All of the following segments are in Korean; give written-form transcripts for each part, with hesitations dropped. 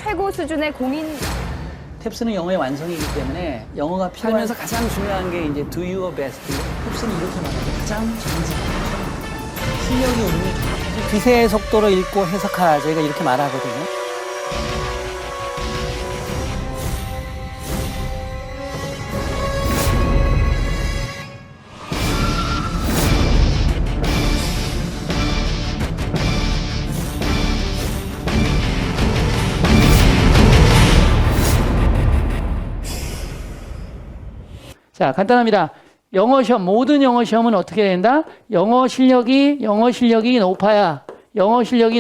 최고 수준의 공인. 탭스는 영어의 완성이기 때문에 영어가 필요하면서 가장 중요한 게 이제 do your best. 탭스는 이렇게 말하죠. 가장 정직한 실력이 오르면 기세의 속도로 읽고 해석하라. 저희가 이렇게 말하거든요. 자, 간단합니다. 영어 시험, 모든 영어 시험은 어떻게 된다? 영어 실력이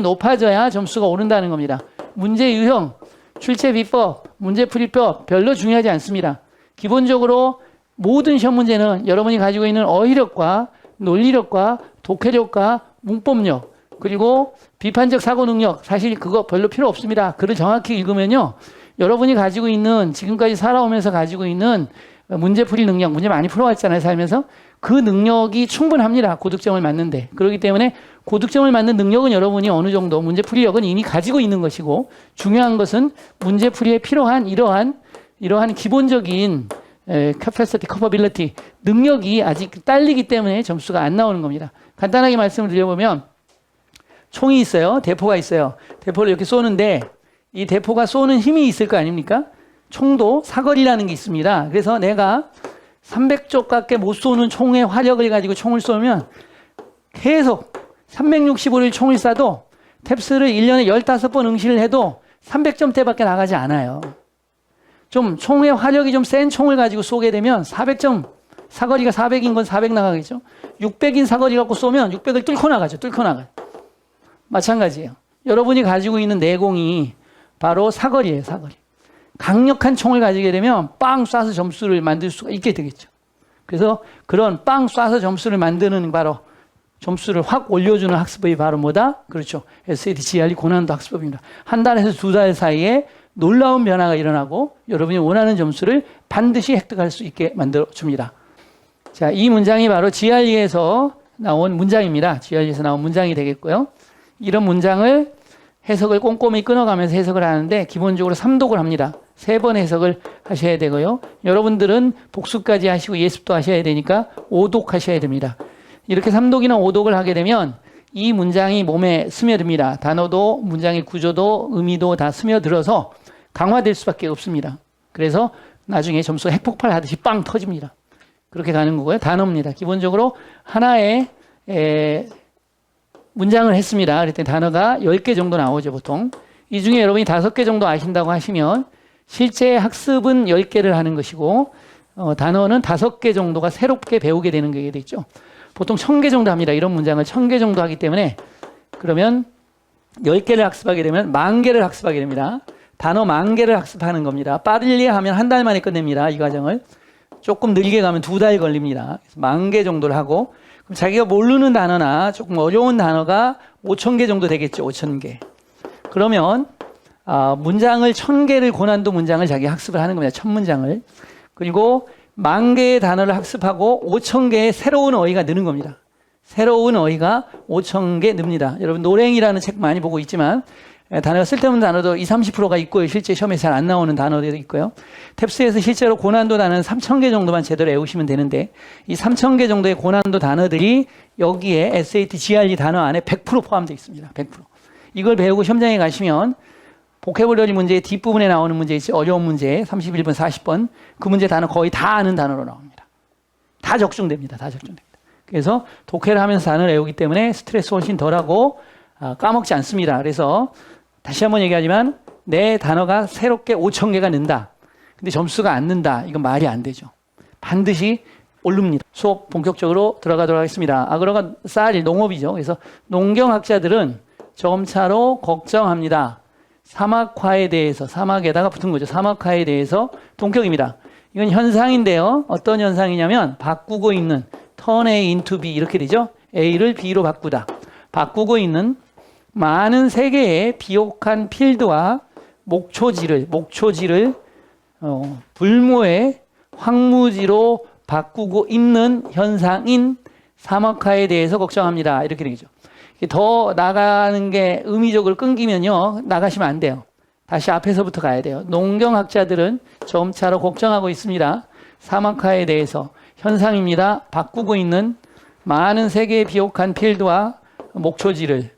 높아져야 점수가 오른다는 겁니다. 문제 유형, 출제 비법, 문제 풀이법 별로 중요하지 않습니다. 기본적으로 모든 시험 문제는 여러분이 가지고 있는 어휘력과 논리력과 독해력과 문법력, 그리고 비판적 사고 능력, 사실 그거 별로 필요 없습니다. 글을 정확히 읽으면요, 여러분이 가지고 있는, 지금까지 살아오면서 가지고 있는 문제풀이 능력, 문제 많이 풀어왔잖아요, 살면서. 그 능력이 충분합니다, 고득점을 맞는데. 그렇기 때문에 고득점을 맞는 능력은 여러분이 어느 정도, 문제풀이력은 이미 가지고 있는 것이고, 중요한 것은 문제풀이에 필요한 이러한 기본적인 capacity, capability, 능력이 아직 딸리기 때문에 점수가 안 나오는 겁니다. 간단하게 말씀을 드려보면, 총이 있어요, 대포가 있어요. 대포를 이렇게 쏘는데 이 대포가 쏘는 힘이 있을 거 아닙니까? 총도 사거리라는 게 있습니다. 그래서 내가 300쪽밖에 못 쏘는 총의 화력을 가지고 총을 쏘면 계속 365일 총을 쏴도 탭스를 1년에 15번 응시를 해도 300점대밖에 나가지 않아요. 좀 총의 화력이 좀 센 총을 가지고 쏘게 되면 400점, 사거리가 400인 건 400 나가겠죠. 600인 사거리 갖고 쏘면 600을 뚫고 나가죠. 마찬가지예요. 여러분이 가지고 있는 내공이 바로 사거리예요, 사거리. 강력한 총을 가지게 되면 빵 쏴서 점수를 만들 수가 있게 되겠죠. 그래서 그런 빵 쏴서 점수를 만드는 바로 점수를 확 올려주는 학습법이 바로 뭐다? 그렇죠. SAT, GRE 고난도 학습법입니다. 한 달에서 두 달 사이에 놀라운 변화가 일어나고 여러분이 원하는 점수를 반드시 획득할 수 있게 만들어줍니다. 자, 이 문장이 바로 GRE에서 나온 문장입니다. GRE에서 나온 문장이 되겠고요. 이런 문장을 해석을 꼼꼼히 끊어가면서 해석을 하는데 기본적으로 3독을 합니다. 3번 해석을 하셔야 되고요. 여러분들은 복습까지 하시고 예습도 하셔야 되니까 5독 하셔야 됩니다. 이렇게 3독이나 5독을 하게 되면 이 문장이 몸에 스며듭니다. 단어도 문장의 구조도 의미도 다 스며들어서 강화될 수밖에 없습니다. 그래서 나중에 점수가 핵폭발 하듯이 빵 터집니다. 그렇게 가는 거고요. 단어입니다. 기본적으로 하나의 문장을 했습니다. 그랬더니 단어가 10개 정도 나오죠, 보통. 이 중에 여러분이 5개 정도 아신다고 하시면 실제 학습은 10개를 하는 것이고 단어는 5개 정도가 새롭게 배우게 되는 게 되죠. 보통 1000개 정도 합니다. 이런 문장을 1000개 정도 하기 때문에 그러면 10개를 학습하게 되면 10,000개를 학습하게 됩니다. 단어 10,000개를 학습하는 겁니다. 빠르게 하면 한 달 만에 끝냅니다. 이 과정을. 조금 느리게 가면 2달 걸립니다. 그래서 10,000개 정도를 하고 그럼 자기가 모르는 단어나 조금 어려운 단어가 5,000개 정도 되겠죠. 5,000개. 그러면 문장을 1,000개를 고난도 문장을 자기가 학습을 하는 겁니다. 1,000문장을. 그리고 10,000개의 단어를 학습하고 5,000개의 새로운 어휘가 느는 겁니다. 새로운 어휘가 5,000개 늡니다. 여러분 노랭이라는 책 많이 보고 있지만 단어가 쓸데없는 단어도 20, 30%가 있고요. 실제 시험에 잘 안 나오는 단어들도 있고요. 탭스에서 실제로 고난도 단어는 3,000개 정도만 제대로 외우시면 되는데 이 3,000개 정도의 고난도 단어들이 여기에 SAT, GRE 단어 안에 100% 포함되어 있습니다. 100%. 이걸 배우고 시험장에 가시면 보캐블러리 문제의 뒷부분에 나오는 문제 있죠. 어려운 문제 31번, 40번. 그 문제 단어 거의 다 아는 단어로 나옵니다. 다 적중됩니다. 다 적중됩니다. 그래서 독해를 하면서 단어를 외우기 때문에 스트레스 훨씬 덜하고 까먹지 않습니다. 그래서 다시 한번 얘기하지만 내 단어가 새롭게 5,000개가 는다. 근데 점수가 안 는다. 이건 말이 안 되죠. 반드시 오릅니다. 수업 본격적으로 들어가도록 하겠습니다. 아그로가 쌀, 농업이죠. 그래서 농경학자들은 점차로 걱정합니다. 사막화에 대해서, 사막에다가 붙은 거죠. 사막화에 대해서 동격입니다. 이건 현상인데요. 어떤 현상이냐면 바꾸고 있는 turn A into B 이렇게 되죠. A를 B로 바꾸고 있는 많은 세계의 비옥한 필드와 목초지를 불모의 황무지로 바꾸고 있는 현상인 사막화에 대해서 걱정합니다. 이렇게 되죠. 더 나가는 게 의미적으로 끊기면요. 나가시면 안 돼요. 다시 앞에서부터 가야 돼요. 농경학자들은 점차로 걱정하고 있습니다. 사막화에 대해서 현상입니다. 바꾸고 있는 많은 세계의 비옥한 필드와 목초지를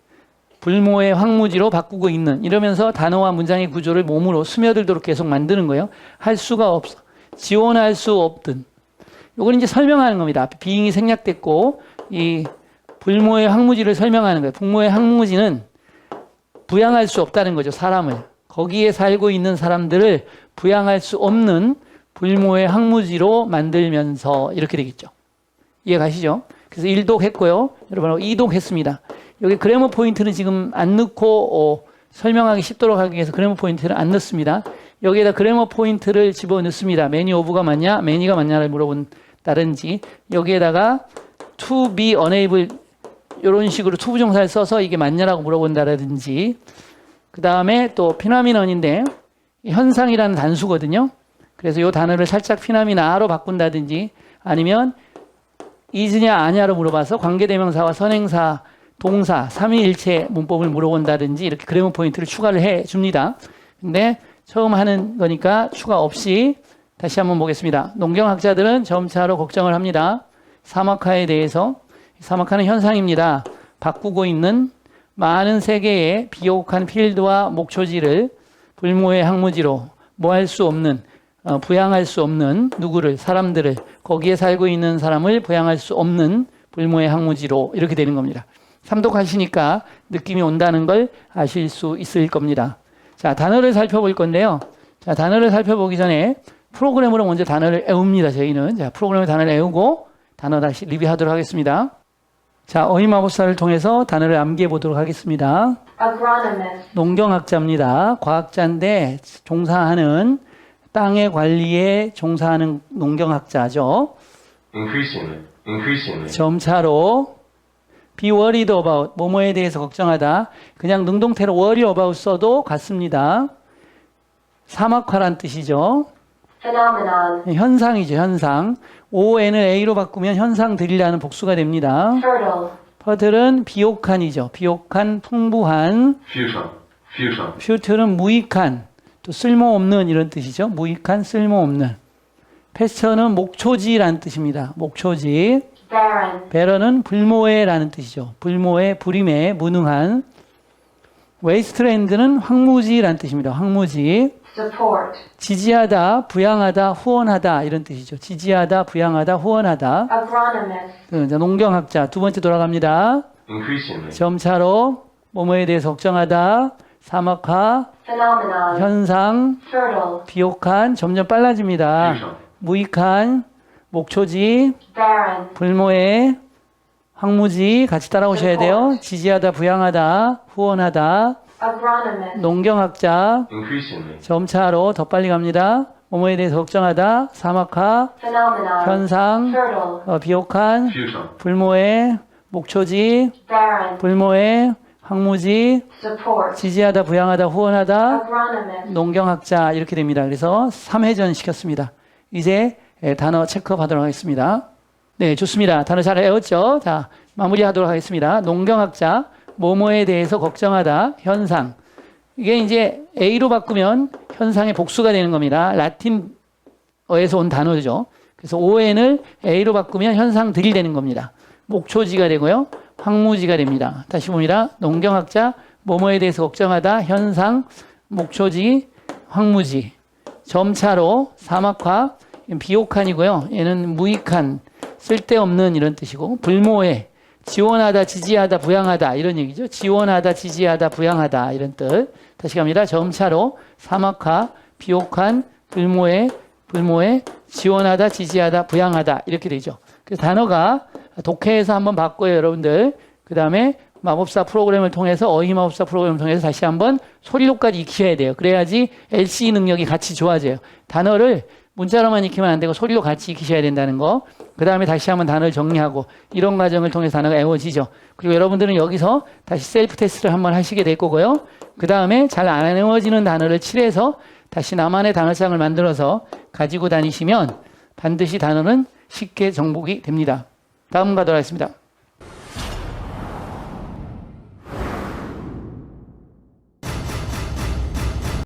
불모의 황무지로 바꾸고 있는, 이러면서 단어와 문장의 구조를 몸으로 스며들도록 계속 만드는 거예요. 할 수가 없어. 지원할 수 없든. 이걸 이제 설명하는 겁니다. 앞에 비잉이 생략됐고 이 불모의 황무지를 설명하는 거예요. 불모의 황무지는 부양할 수 없다는 거죠. 사람을. 거기에 살고 있는 사람들을 부양할 수 없는 불모의 황무지로 만들면서 이렇게 되겠죠. 이해 가시죠? 그래서 1독 했고요. 여러분 2독 했습니다. 여기 그래머 포인트는 지금 안 넣고 설명하기 쉽도록 하기 위해서 그래머 포인트를 안 넣습니다. 여기에다 그래머 포인트를 집어넣습니다. many of가 맞냐, many가 맞냐를 물어본다든지, 여기에다가 to be unable 이런 식으로 to 부정사를 써서 이게 맞냐라고 물어본다든지, 그 다음에 또 피나미넌인데 현상이라는 단수거든요. 그래서 이 단어를 살짝 피나미나로 바꾼다든지, 아니면 is냐 아냐로 물어봐서 관계대명사와 선행사, 동사, 삼위일체 문법을 물어본다든지 이렇게 그래머 포인트를 추가를 해 줍니다. 근데 처음 하는 거니까 추가 없이 다시 한번 보겠습니다. 농경학자들은 점차로 걱정을 합니다. 사막화에 대해서. 사막화는 현상입니다. 바꾸고 있는 많은 세계의 비옥한 필드와 목초지를 불모의 황무지로 뭐 할 수 없는, 부양할 수 없는 누구를, 사람들을, 거기에 살고 있는 사람을 부양할 수 없는 불모의 황무지로 이렇게 되는 겁니다. 삼독하시니까 느낌이 온다는 걸 아실 수 있을 겁니다. 자, 단어를 살펴볼 건데요. 자, 단어를 살펴보기 전에 프로그램으로 먼저 단어를 외웁니다. 저희는. 자, 프로그램으로 단어를 외우고 단어 다시 리뷰하도록 하겠습니다. 자, 어휘마법사를 통해서 단어를 암기해 보도록 하겠습니다. Agronomist. 농경학자입니다. 과학자인데 종사하는 땅의 관리에 종사하는 농경학자죠. increasingly. 점차로 be worried about, 뭐뭐에 대해서 걱정하다. 그냥 능동태로 worry about 써도 같습니다. 사막화란 뜻이죠. Phenomenon. 현상이죠, 현상. ON을 A로 바꾸면 현상들이라는 복수가 됩니다. Fertile. 퍼들은 비옥한이죠. 비옥한, 풍부한. Futile. 퓨트는 무익한, 또 쓸모없는 이런 뜻이죠. 무익한, 쓸모없는. 패스처는 목초지라는 뜻입니다. 목초지. Barren. 베런은 불모해라는 뜻이죠. 불모해, 불임해, 무능한. 웨이스트랜드는 황무지라는 뜻입니다. 황무지. Support. 지지하다, 부양하다, 후원하다 이런 뜻이죠. 지지하다, 부양하다, 후원하다. Agronomist. 농경학자 두 번째 돌아갑니다. Increasingly. 점차로 뭐뭐에 대해서 걱정하다, 사막화, Phenomenon. 현상, Fertile. 비옥한, 점점 빨라집니다. Futile. 무익한, 목초지, Barren. 불모해, 황무지 같이 따라오셔야 돼요. 지지하다, 부양하다, 후원하다. Agronomist. 농경학자 Increasingly. 점차로 더 빨리 갑니다. 뭐뭐에 대해서 걱정하다, 사막화, Phenomenon. 현상, Fertile. 비옥한, Futile. 불모해, 목초지, Barren. 불모해, 황무지, Support. 지지하다, 부양하다, 후원하다, Agronomist. 농경학자 이렇게 됩니다. 그래서 3회전 시켰습니다. 이제 단어 체크하도록 하겠습니다. 네, 좋습니다. 단어 잘 외웠죠? 자, 마무리하도록 하겠습니다. 농경학자, 뭐뭐에 대해서 걱정하다, 현상. 이게 이제 A로 바꾸면 현상의 복수가 되는 겁니다. 라틴어에서 온 단어죠. 그래서 ON을 A로 바꾸면 현상들이 되는 겁니다. 목초지가 되고요. 황무지가 됩니다. 다시 봅니다. 농경학자, 뭐뭐에 대해서 걱정하다, 현상, 목초지, 황무지. 점차로 사막화, 비옥한이고요. 얘는 무익한, 쓸데없는 이런 뜻이고, 불모해, 지원하다, 지지하다, 부양하다 이런 얘기죠. 지원하다, 지지하다, 부양하다 이런 뜻. 다시 갑니다. 점차로 사막화, 비옥한, 불모해, 지원하다, 지지하다, 부양하다 이렇게 되죠. 그래서 단어가 독해에서 한번 바꿔요, 여러분들. 그 다음에 마법사 프로그램을 통해서, 어휘마법사 프로그램을 통해서 다시 한번 소리로까지 익혀야 돼요. 그래야지 LCE 능력이 같이 좋아져요. 단어를 문자로만 익히면 안 되고 소리로 같이 익히셔야 된다는 거. 그 다음에 다시 한번 단어를 정리하고 이런 과정을 통해서 단어가 외워지죠. 그리고 여러분들은 여기서 다시 셀프 테스트를 한번 하시게 될 거고요. 그 다음에 잘 안 외워지는 단어를 칠해서 다시 나만의 단어장을 만들어서 가지고 다니시면 반드시 단어는 쉽게 정복이 됩니다. 다음 가도록 하겠습니다.